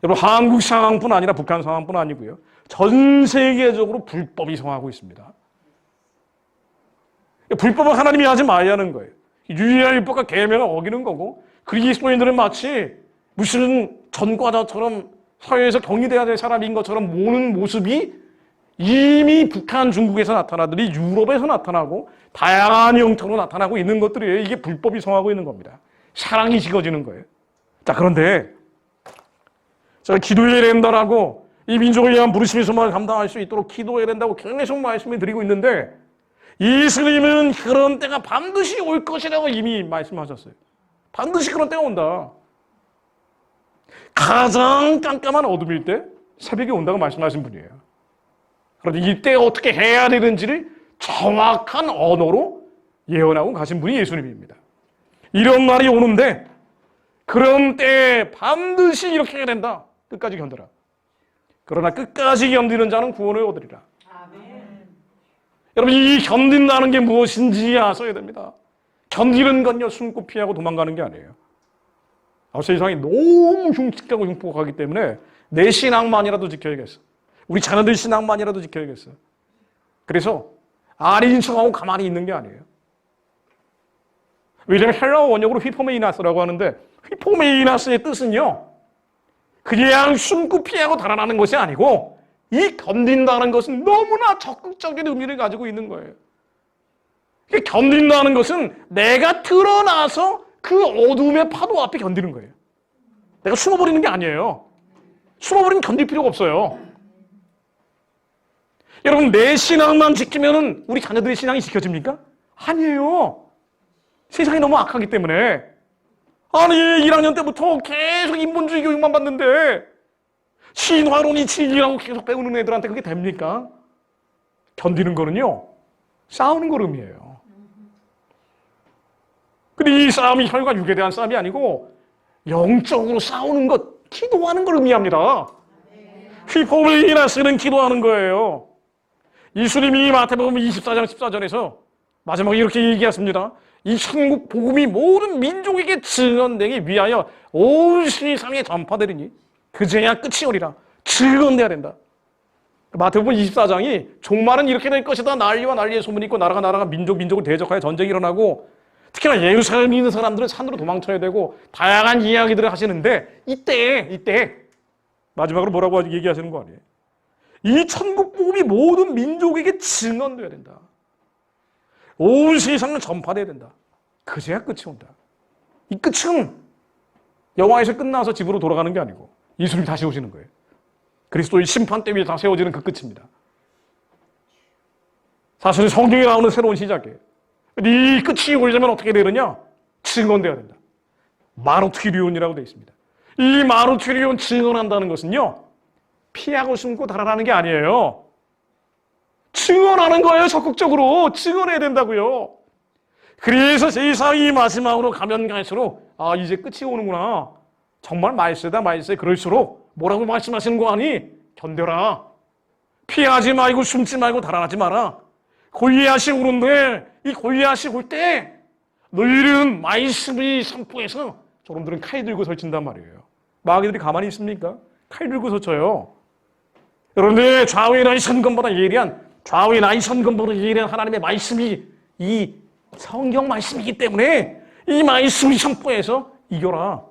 여러분, 한국 상황뿐 아니라 북한 상황뿐 아니고요. 전 세계적으로 불법이 성하고 있습니다. 불법은 하나님이 하지 말아야 하는 거예요. 유일일법과 계명을 어기는 거고, 그리스도인들은 마치 무슨 전과자처럼 사회에서 격리돼야 될 사람인 것처럼 모는 모습이 이미 북한, 중국에서 나타나더니 유럽에서 나타나고 다양한 형태로 나타나고 있는 것들이에요. 이게 불법이 성하고 있는 겁니다. 사랑이 식어지는 거예요. 자, 그런데 제가 기도해야 된다라고 이 민족을 위한 부르심의 소망을 감당할 수 있도록 기도해야 된다고 계속 말씀을 드리고 있는데, 예수님은 그런 때가 반드시 올 것이라고 이미 말씀하셨어요. 반드시 그런 때가 온다. 가장 깜깜한 어둠일 때 새벽이 온다고 말씀하신 분이에요. 그런데 이때 어떻게 해야 되는지를 정확한 언어로 예언하고 가신 분이 예수님입니다. 이런 날이 오는데 그런 때에 반드시 이렇게 해야 된다. 끝까지 견뎌라. 그러나 끝까지 견디는 자는 구원을 얻으리라. 아멘. 여러분, 이 견딘다는 게 무엇인지 아셔야 됩니다. 견디는 건요, 숨고 피하고 도망가는 게 아니에요. 세상이 너무 흉측하고 흉폭하기 때문에 내 신앙만이라도 지켜야겠어. 우리 자녀들 신앙만이라도 지켜야겠어. 그래서 아닌 척하고 가만히 있는 게 아니에요. 왜냐하면 헬라어 원역으로 휘포메이나스라고 하는데, 휘포메이나스의 뜻은요, 그냥 숨고 피하고 달아나는 것이 아니고 이 견딘다는 것은 너무나 적극적인 의미를 가지고 있는 거예요. 견딘다는 것은 내가 드러나서 그 어둠의 파도 앞에 견디는 거예요. 내가 숨어버리는 게 아니에요. 숨어버리면 견딜 필요가 없어요. 여러분, 내 신앙만 지키면 우리 자녀들의 신앙이 지켜집니까? 아니에요. 세상이 너무 악하기 때문에. 아니, 1학년 때부터 계속 인본주의 교육만 받는데 신화론이 진리라고 계속 배우는 애들한테 그게 됩니까? 견디는 거는요, 싸우는 걸 의미해요. 근데 이 싸움이 혈과 육에 대한 싸움이 아니고 영적으로 싸우는 것, 기도하는 걸 의미합니다. 휘포메이나스는 기도하는 거예요. 예수님이 마태복음 24장 14절에서 마지막에 이렇게 얘기했습니다. 이 천국 복음이 모든 민족에게 증언되기 위하여 온 세상에 전파되리니 그제야 끝이 오리라. 증언돼야 된다. 마태복음 24장이 종말은 이렇게 될 것이다. 난리와 난리의 소문이 있고 나라가 민족을 대적하여 전쟁이 일어나고, 특히나 예루살렘에 있는 사람들은 산으로 도망쳐야 되고 다양한 이야기들을 하시는데, 이때 마지막으로 뭐라고 얘기하시는 거 아니에요? 이 천국 복음이 모든 민족에게 증언돼야 된다. 온 세상을 전파돼야 된다. 그제야 끝이 온다. 이 끝은 영화에서 끝나서 집으로 돌아가는 게 아니고 예수님이 다시 오시는 거예요. 그리스도의 심판대 위에 다 세워지는 그 끝입니다. 사실은 성경에 나오는 새로운 시작이에요. 이 끝이 오려면 어떻게 되느냐? 증언돼야 된다. 마르티리온이라고 되어 있습니다. 이 마르티리온, 증언한다는 것은요, 피하고 숨고 달아나는 게 아니에요. 증언하는 거예요. 적극적으로 증언해야 된다고요. 그래서 세상이 마지막으로 가면 갈수록 이제 끝이 오는구나. 정말 말세다 말세. 그럴수록 뭐라고 말씀하시는 거 아니? 견뎌라. 피하지 말고 숨지 말고 달아나지 마라. 골리앗이 오는데 이 골리앗이 올 때 너희는 말씀이 선포해서 저놈들은 칼 들고 설친단 말이에요. 마귀들이 가만히 있습니까? 칼 들고 설쳐요. 여러분들, 좌우의 나이 선검보다 예리한 하나님의 말씀이 이 성경 말씀이기 때문에 이 말씀이 선포해서 이겨라.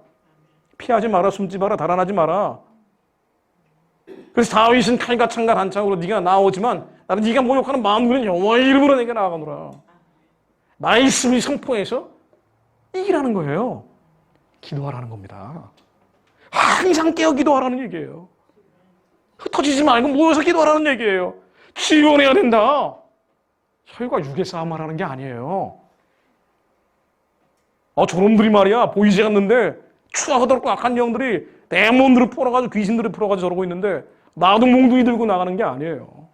피하지 마라, 숨지 마라, 달아나지 마라. 그래서 다윗은 칼과 창과 단창으로 네가 나오지만 나는 네가 모욕하는 마음으로는 여호와의 이름으로 내가 나아가노라. 말씀이 선포해서 이기라는 거예요. 기도하라는 겁니다. 항상 깨어 기도하라는 얘기예요. 흩어지지 말고 모여서 기도하라는 얘기예요. 지원해야 된다. 혈과 육의 싸움하라는 게 아니에요. 저놈들이 말이야, 보이지 않는데 추악하더라고 악한 영들이 데몬들을 풀어가지고 귀신들을 풀어가지고 저러고 있는데 나도 몽둥이 들고 나가는 게 아니에요.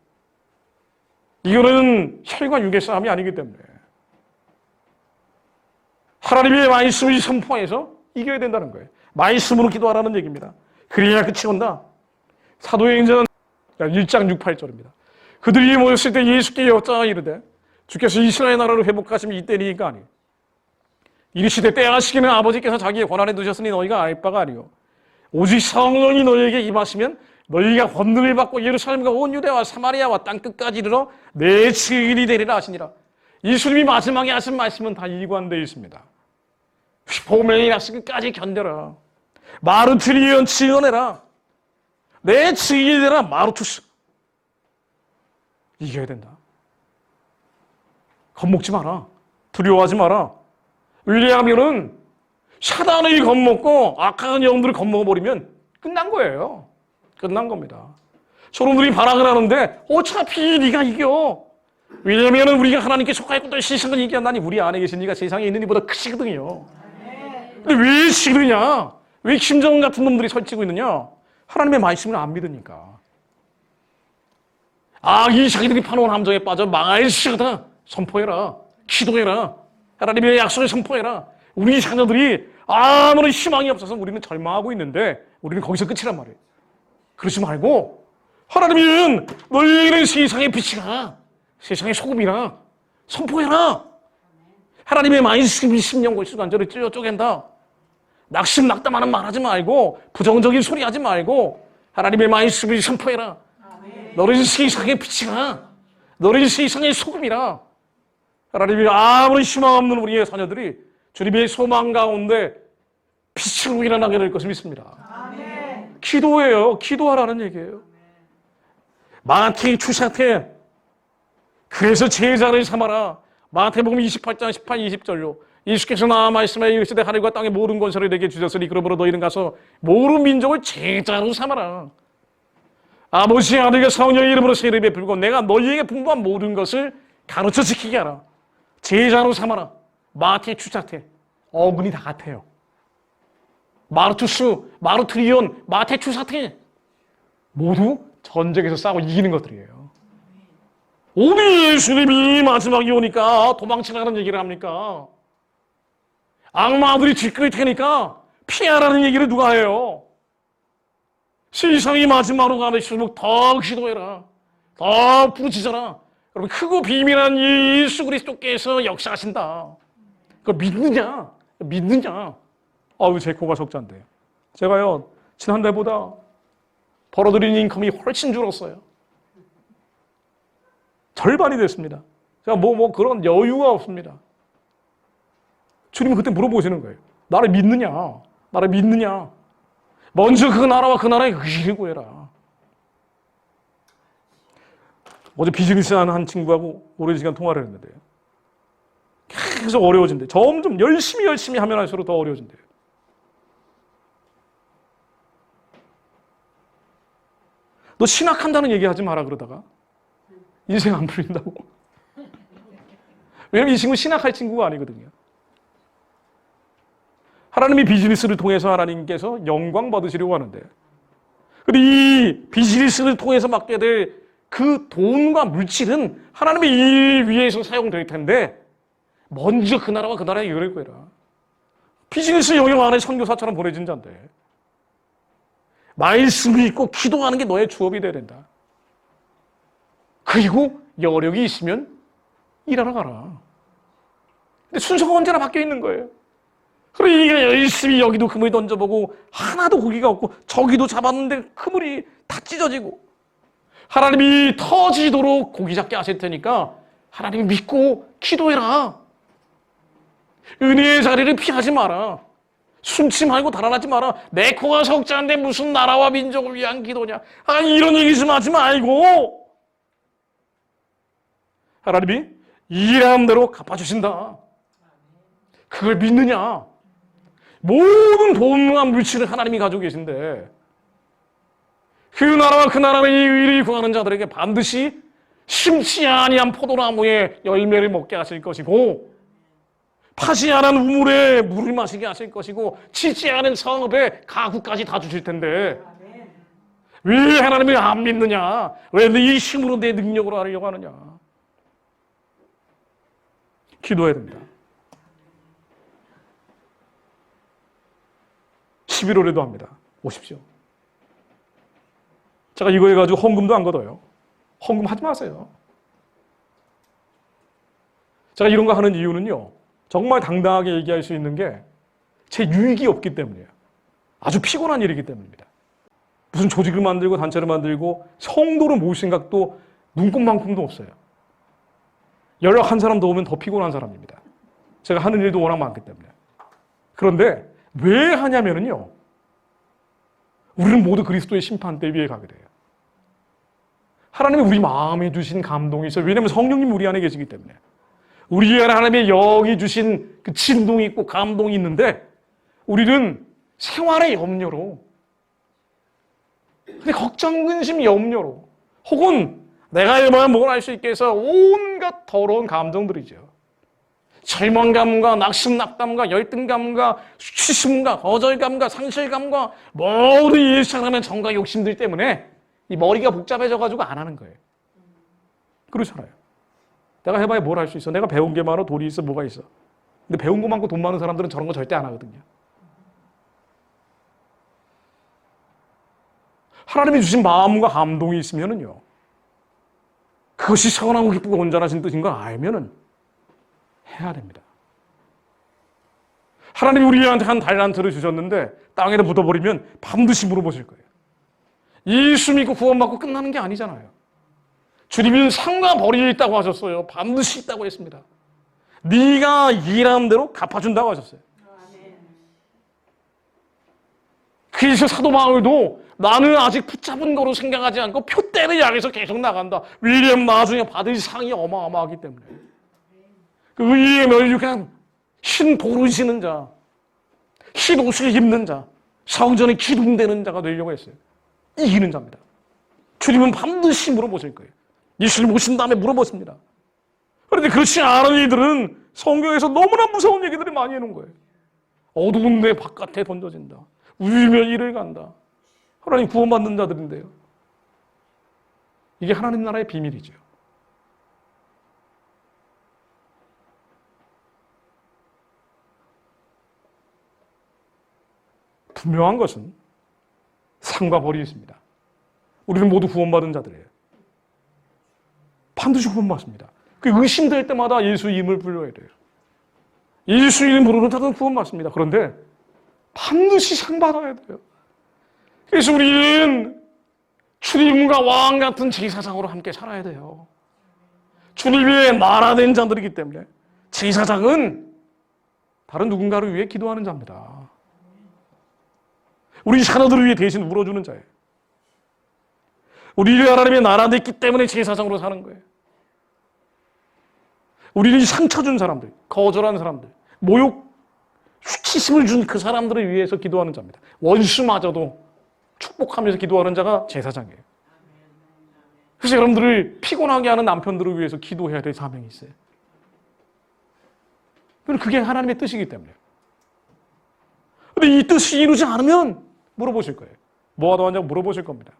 이거는 혈과 육의 싸움이 아니기 때문에 하나님의 말씀을 선포해서 이겨야 된다는 거예요. 말씀으로 기도하라는 얘기입니다. 그래야 끝이 온다. 사도행전 1장 6, 8절입니다. 그들이 모였을 때 예수께 여짜아 이르되 주께서 이스라엘 나라를 회복하시면 이때니까 아니요. 이르시되 때와 시기는 아버지께서 자기의 권한에 두셨으니 너희가 알 바가 아니요. 오직 성령이 너희에게 임하시면 너희가 권능을 받고 예루살렘과 온 유대와 사마리아와 땅끝까지 이르러 내 증인이 되리라 하시니라. 예수님이 마지막에 하신 말씀은 다 이관되어 있습니다. 휘포명이 나서 끝까지 견뎌라. 마르투리온 증언해라. 내 증인이 되라. 마르투스. 이겨야 된다. 겁먹지 마라. 두려워하지 마라. 왜냐하면은 사단을 겁먹고 악한 영들을 겁먹어버리면 끝난 거예요. 끝난 겁니다. 서로들이 발악을 하는데 어차피 네가 이겨. 왜냐하면 우리가 하나님께 속하였고 또 세상을 이겨나니 우리 안에 계신 이가 세상에 있는 이보다 크시거든요. 근데 왜 싫으냐? 왜 김정은 같은 놈들이 설치고 있느냐? 하나님의 말씀을 안 믿으니까. 이 자기들이 파놓은 함정에 빠져 망할 시간이다. 선포해라. 기도해라. 하나님의 약속을 선포해라. 우리 자녀들이 아무런 희망이 없어서 우리는 절망하고 있는데 우리는 거기서 끝이란 말이에요. 그러지 말고 하나님은 너희는 세상의 빛이라. 세상의 소금이라. 선포해라. 하나님의 말씀이 심령골수 관절을 찢어 쪼갠다. 낙심 낙담하는 말하지 말고 부정적인 소리 하지 말고 하나님의 말씀을 선포해라. 너희는 세상의 빛이라. 너희는 세상의 소금이라. 하나님이 아무런 희망 없는 우리의 자녀들이 주님의 소망 가운데 빛으로 일어나게 될 것을 믿습니다. 아멘. 기도예요. 기도하라는 얘기예요. 마태의 추사태. 그래서 제자를 삼아라. 마태복음 28장 18, 20절로 예수께서 나 말씀하여 이르시되 하늘과 땅의 모든 권세를 내게 주셨으니 그러므로 너희는 가서 모든 민족을 제자로 삼아라. 아버지 아들과 성령의 이름으로 세례 베풀고 내가 너희에게 분부한 모든 것을 가르쳐 지키게 하라. 제자로 삼아라. 마태 추사태. 어근이 다 같아요. 마르투스, 마르투리온, 마태 추사태. 모두 전쟁에서 싸우고 이기는 것들이에요. 오비 예수님이 마지막에 오니까 도망치라는 얘기를 합니까? 악마들이 뒷끌이 테니까 피하라는 얘기를 누가 해요? 세상이 마지막으로 가실수록 더 기도해라. 더 부르짖어라. 여러분 크고 비밀한 예수 그리스도께서 역사하신다. 그걸 믿느냐? 믿느냐? 제 코가 적자인데. 제가요 지난달보다 벌어들인 인컴이 훨씬 줄었어요. 절반이 됐습니다. 제가 그런 여유가 없습니다. 주님은 그때 물어보시는 거예요. 나를 믿느냐? 나를 믿느냐? 먼저 그 나라와 그 나라의 의를 구해라. 어제 비즈니스 하는 한 친구하고 오랜 시간 통화를 했는데요. 계속 어려워진대. 점점 열심히 하면 할수록 더 어려워진대요. 너 신학한다는 얘기 하지 마라 그러다가 인생 안 풀린다고. 왜냐면 이 친구 신학할 친구가 아니거든요. 하나님이 비즈니스를 통해서 하나님께서 영광 받으시려고 하는데 근데 이 비즈니스를 통해서 받게 될 그 돈과 물질은 하나님의 일 위해서 사용될 텐데 먼저 그 나라와 그 나라의 일을 구해라. 비즈니스 영역 안에 선교사처럼 보내진 자인데 말씀이 있고 기도하는 게 너의 주업이 돼야 된다. 그리고 여력이 있으면 일하러 가라. 근데 순서가 언제나 바뀌어 있는 거예요. 그러니까 열심히 여기도 그물 던져보고 하나도 고기가 없고 저기도 잡았는데 그물이 다 찢어지고 하나님이 터지도록 고기 잡게 하실 테니까 하나님 믿고 기도해라. 은혜의 자리를 피하지 마라. 숨지 말고 달아나지 마라. 내 코가 석자인데 무슨 나라와 민족을 위한 기도냐. 이런 얘기 좀 하지 말고 하나님이 일하는 대로 갚아주신다. 그걸 믿느냐? 모든 돈과 물질을 하나님이 가지고 계신데 그 나라와 그 나라의 의를 구하는 자들에게 반드시 심지 아니한 포도나무의 열매를 먹게 하실 것이고 파지 않은 우물에 물을 마시게 하실 것이고 지지 않은 성읍에 가구까지 다 주실 텐데 왜 하나님을 안 믿느냐? 왜 네 힘으로 내 능력으로 하려고 하느냐? 기도해야 됩니다. 11월에도 합니다. 오십시오. 제가 이거 해가지고 헌금도 안 걷어요. 헌금 하지 마세요. 제가 이런 거 하는 이유는요. 정말 당당하게 얘기할 수 있는 게 제 유익이 없기 때문이에요. 아주 피곤한 일이기 때문입니다. 무슨 조직을 만들고 단체를 만들고 성도를 모을 생각도 눈꼽만큼도 없어요. 연락 한 사람 더 오면 더 피곤한 사람입니다. 제가 하는 일도 워낙 많기 때문에. 그런데 왜 하냐면요. 우리는 모두 그리스도의 심판대 위에 가게 돼요. 하나님이 우리 마음에 주신 감동이 있어요. 왜냐하면 성령님이 우리 안에 계시기 때문에. 우리 안에 하나님의 영이 주신 그 진동이 있고 감동이 있는데 우리는 생활의 염려로, 근데 걱정, 근심, 염려로, 혹은 내가 얼마나 뭘 할 수 있게 해서 온갖 더러운 감정들이죠. 절망감과 낙심낙담과 열등감과 수치심과 거절감과 상실감과 모든 일상하는 정과 욕심들 때문에 이 머리가 복잡해져가지고 안 하는 거예요. 그렇잖아요. 내가 해봐야 뭘 할 수 있어. 내가 배운 게 많아, 돈이 있어, 뭐가 있어. 근데 배운 거 많고 돈 많은 사람들은 저런 거 절대 안 하거든요. 하나님이 주신 마음과 감동이 있으면은요, 그것이 선하고 기쁘고 온전하신 뜻인 걸 알면은 해야 됩니다. 하나님이 우리한테 한 달란트를 주셨는데 땅에다 묻어버리면 반드시 물어보실 거예요. 예수 믿고 구원받고 끝나는 게 아니잖아요. 주님은 상과 벌이 있다고 하셨어요. 반드시 있다고 했습니다. 네가 일하는 대로 갚아준다고 하셨어요. 그래서 사도 바울도 나는 아직 붙잡은 거로 생각하지 않고 표대를 향해서 계속 나간다. 왜냐하면 나중에 받을 상이 어마어마하기 때문에. 그 의의 멸류관, 흰 돌을 지는 자, 흰 옷을 입는 자, 성전에 기둥되는 자가 되려고 했어요. 이기는 자입니다. 주님은 반드시 물어보실 거예요. 예수님 오신 다음에 물어보십니다. 그런데 그렇지 않은 이들은 성경에서 너무나 무서운 얘기들을 많이 해놓은 거예요. 어두운 데 바깥에 던져진다. 울며 이를 간다. 하나님 구원받는 자들인데요. 이게 하나님 나라의 비밀이죠. 분명한 것은 상과 벌이 있습니다. 우리는 모두 구원받은 자들이에요. 반드시 구원받습니다. 그 의심될 때마다 예수 이름을 불러야 돼요. 예수 이름 부르는 자들은 구원받습니다. 그런데 반드시 상 받아야 돼요. 그래서 우리는 주님과 왕 같은 제사장으로 함께 살아야 돼요. 주님의 나라된 자들이기 때문에 제사장은 다른 누군가를 위해 기도하는 자입니다. 우리 자녀들을 위해 대신 울어주는 자예요. 우리를 하나님의 나라 됐기 때문에 제사장으로 사는 거예요. 우리는 상처 준 사람들, 거절한 사람들, 모욕, 수치심을 준 그 사람들을 위해서 기도하는 자입니다. 원수마저도 축복하면서 기도하는 자가 제사장이에요. 그래서 여러분들을 피곤하게 하는 남편들을 위해서 기도해야 될 사명이 있어요. 그게 하나님의 뜻이기 때문에. 근데 이 뜻이 이루지 않으면 물어보실 거예요. 뭐가 더하냐고 물어보실 겁니다.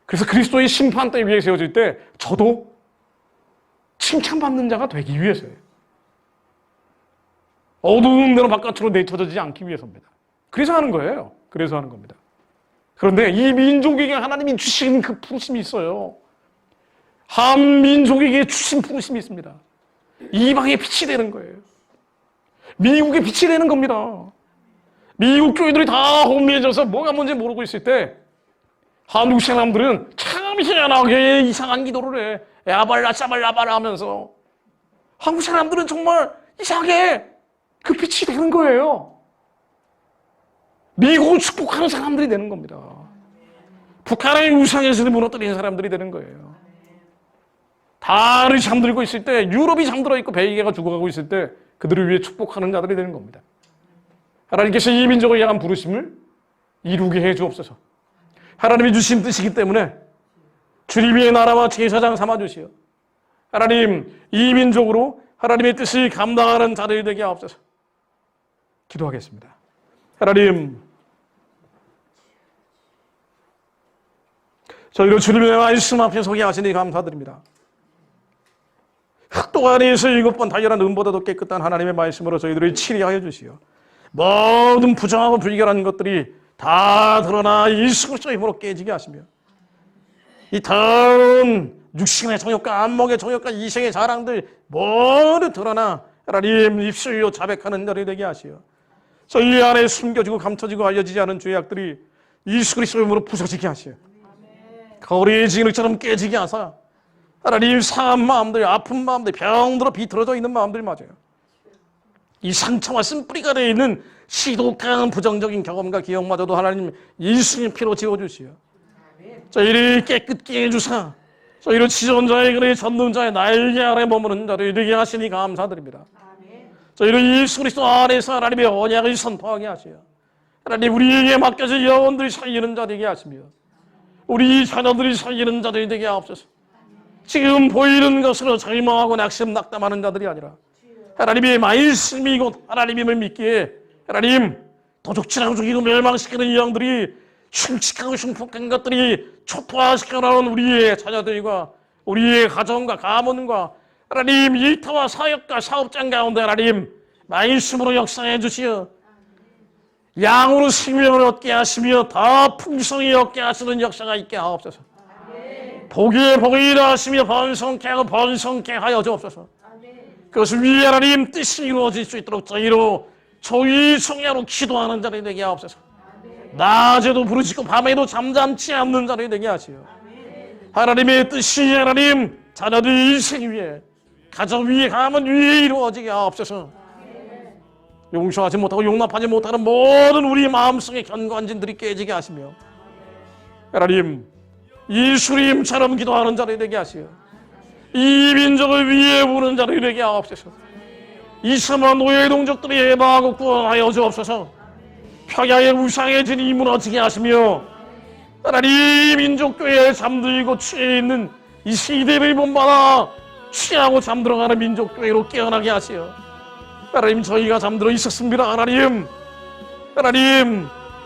그래서 그리스도의 심판대 위에 세워질 때 저도 칭찬받는 자가 되기 위해서예요. 어두운 데로 바깥으로 내쳐지지 않기 위해서입니다. 그래서 하는 거예요. 그래서 하는 겁니다. 그런데 이 민족에게 하나님이 주신 그 부르심이 있어요. 한 민족에게 주신 부르심이 있습니다. 이방의 빛이 되는 거예요. 미국의 빛이 되는 겁니다. 미국 교회들이 다 혼미해져서 뭐가 뭔지 모르고 있을 때 한국 사람들은 참 희한하게 이상한 기도를 해. 야발라 짜발라발라 하면서 한국 사람들은 정말 이상하게 그 빛이 되는 거예요. 미국을 축복하는 사람들이 되는 겁니다. 북한의 우상에서는 무너뜨리는 사람들이 되는 거예요. 달이 잠들고 있을 때, 유럽이 잠들어 있고 벨기에가 죽어가고 있을 때 그들을 위해 축복하는 자들이 되는 겁니다. 하나님께서 이 민족을 향한 부르심을 이루게 해 주옵소서. 하나님이 주신 뜻이기 때문에 주님의 나라와 제사장 삼아주시오. 하나님, 이 민족으로 하나님의 뜻을 감당하는 자들 되게 하옵소서. 기도하겠습니다. 하나님, 저희를 주님의 말씀 앞에 서게 하시니 감사드립니다. 흑도 안에서 7번 달려난 은보다도 깨끗한 하나님의 말씀으로 저희들을 치리하여 주시오. 모든 부정하고 불결한 것들이 다 드러나 예수 그리스도의 힘으로 깨지게 하시며 이 더러운 육신의 정욕과 안목의 정욕과 이생의 자랑들 모두 드러나 하나님 입술로 자백하는 자리 되게 하시오. 저희 안에 숨겨지고 감춰지고 알려지지 않은 죄악들이 예수 그리스도의 이름으로 부서지게 하시오. 거리의 진흙처럼 깨지게 하사 하나님 상한 마음들, 아픈 마음들, 병들어 비틀어져 있는 마음들 맞아요. 이 상처와 쓴뿌리가 되어 있는 시독한 부정적인 경험과 기억마저도 하나님 예수님 피로 지워주시오. 저희를 깨끗게 해주사 저희를 지존자의 그의 전능자의 날개 아래 머무는 자들이 되게 하시니 감사드립니다. 저희를 예수 그리스도 안에서 하나님의 언약을 선포하게 하시오. 하나님 우리에게 맡겨진 영혼들이 살리는 자 되게 하시며 우리 자녀들이 살리는 자들이 되게 하옵소서. 지금 보이는 것으로 절망하고 낙심 낙담하는 자들이 아니라 하나님의 말씀이 곧 하나님임을 믿기에 하나님 도둑질하고 죽이고 멸망시키는 이 영들이 흉측하고 흉폭한 것들이 초토화시켜 나온 우리의 자녀들과 우리의 가정과 가문과 하나님 일터와 사역과 사업장 가운데 하나님 말씀으로 역사해 주시어 양으로 생명을 얻게 하시며 더 풍성히 얻게 하시는 역사가 있게 하옵소서. 복의 복이 일하시며 번성케 하고 번성케 하여 주옵소서. 그것을 위해 하나님 뜻이 이루어질 수 있도록 저희로 저희 성야로 기도하는 자들이 되게 하옵소서. 낮에도 부르짖고 밤에도 잠잠치 않는 자들이 되게 하시오. 하나님의 뜻이 하나님 자녀들 인생 위에 가정 위에 가문 위에 이루어지게 하옵소서. 용서하지 못하고 용납하지 못하는 모든 우리 마음속의 견관진들이 깨지게 하시며 하나님 예수님처럼 기도하는 자들이 되게 하시오. 이 민족을 위해 우는 자들이 되게 하옵소서. 이 참한 노예 동족들이 해방하고 구원하여 주옵소서. 평양의 우상의 진이 무너지게 하시며 하나님 민족교회에 잠들고 취해 있는 이 시대를 본받아 취하고 잠들어가는 민족교회로 깨어나게 하시어 하나님 저희가 잠들어 있었습니다. 하나님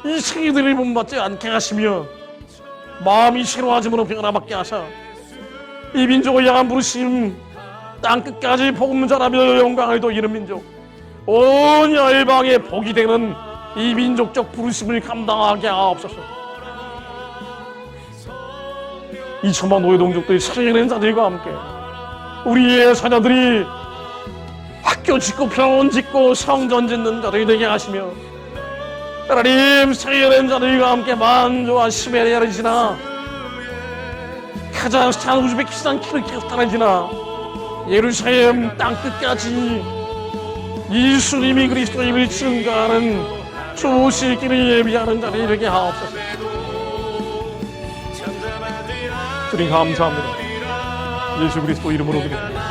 이 세대를 본받지 않게 하시며 마음이 싫어하짐으로 변화받게 하사 이 민족을 향한 부르심 땅끝까지 복음 전하며 영광을 돌리는 민족 온 열방의 복이 되는 이 민족적 부르심을 감당하게 하옵소서. 이 천만 노예 동족들이 살려낸 자들과 함께 우리의 자녀들이 학교 짓고 병원 짓고 성전 짓는 자들이 되게 하시며 하나님 살려낸 자들과 함께 만조와 시베리아를 지나 카자흐스탄, 우즈베키스탄, 키르기스탄을 지나 예루살렘 땅끝까지 예수님이 그리스도임을 증거하는 주실 길을 예비하는 자들이 되게 하옵소서. 주님 감사합니다. 예수 그리스도 이름으로 기도합니다.